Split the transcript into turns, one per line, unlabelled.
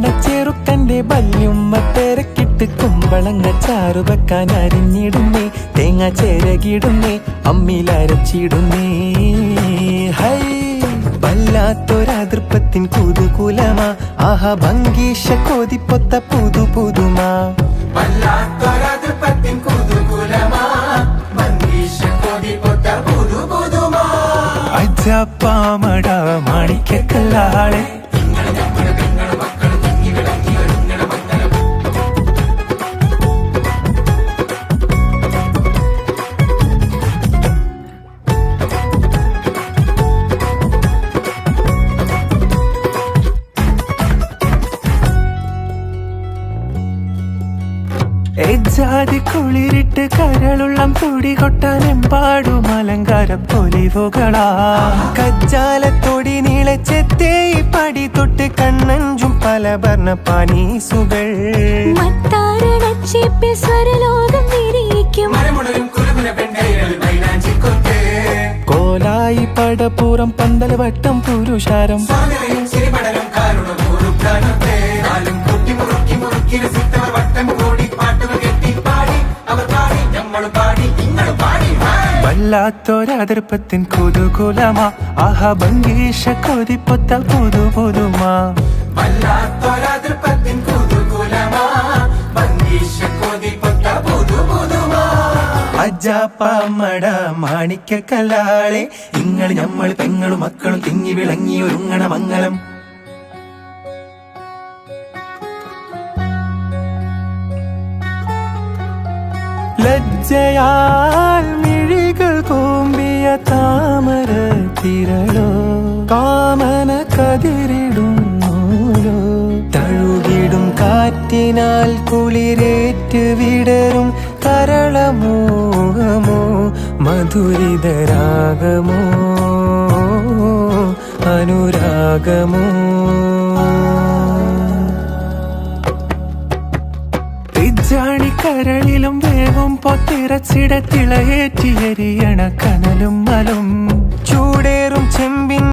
ചെറുക്കന്റെ ബല്യുമ്മ തിരക്കിട്ട് കുമ്പളങ്ങ ചാറു വെക്കാൻ അരിഞ്ഞിടുന്നേ, തേങ്ങ ചേരകിടുന്നേ, അമ്മിലരച്ചിടുന്നേ. ഹൈ വല്ലാത്തൊരതൃപ്പത്തിൻ കുതുകുലമാ, ആഹാ ഭംഗീഷ കൊതിപ്പൊത്ത പുതു പുതുമാ. വല്ലാത്തൊരതൃപ്പത്തിൻ കുതുകുലമാ, ഭംഗീഷ കൊതിപ്പൊത്ത പുതു പുതുമാ. അജപ്പാമട മാണിക്കല്ലാളെ ജാതി കുളിരിട്ട് കരളുള്ളം തുടികൊട്ടാൻ എമ്പാടും അലങ്കാര പൊലിവുകളാ. കജ്ജാലത്തൊടി നീളച്ചെത്തേ പടി തൊട്ട് കണ്ണഞ്ചും പല വർണ്ണ പാനീസുകൾ. കോലായി പടപ്പൂറം പന്തൽ വട്ടം പുരുഷാരം വല്ലാത്തൊരതൃപ്പത്തിൻ കുതുകുലമാ, ആഹാ ഭംഗീഷ കൊതിപ്പൊത്ത പുതു പുതുമാ. വല്ലാത്തൊരതൃപ്പത്തിൻ കുതുകുലമാ, ഭംഗീഷ കൊതിപ്പൊത്ത പുതു പുതുമാ. അജാപ്പമട മാണിക്കല്ലാളെ നിങ്ങൾ നമ്മൾ പെങ്ങളും മക്കളും തിങ്ങി വിളങ്ങി ഒരുങ്ങണ മംഗളം. ലജ്ജയാൽ മിഴികൾ കൂമ്പിയ താമര തിരളോ, കാമന കതിരിടുന്നൂലോ. തഴുകിടും കാറ്റിനാൽ കുളിരേറ്റ് വിടരും കരളമോഹമോ, മധുരിതരാഗമോ അനുരാഗമോ. കരളിലും വേഗം പൊത്തിറച്ചിട തിളയേറ്റിയരിയണ കനലും മലും ചൂടേറും ചെമ്പിൻ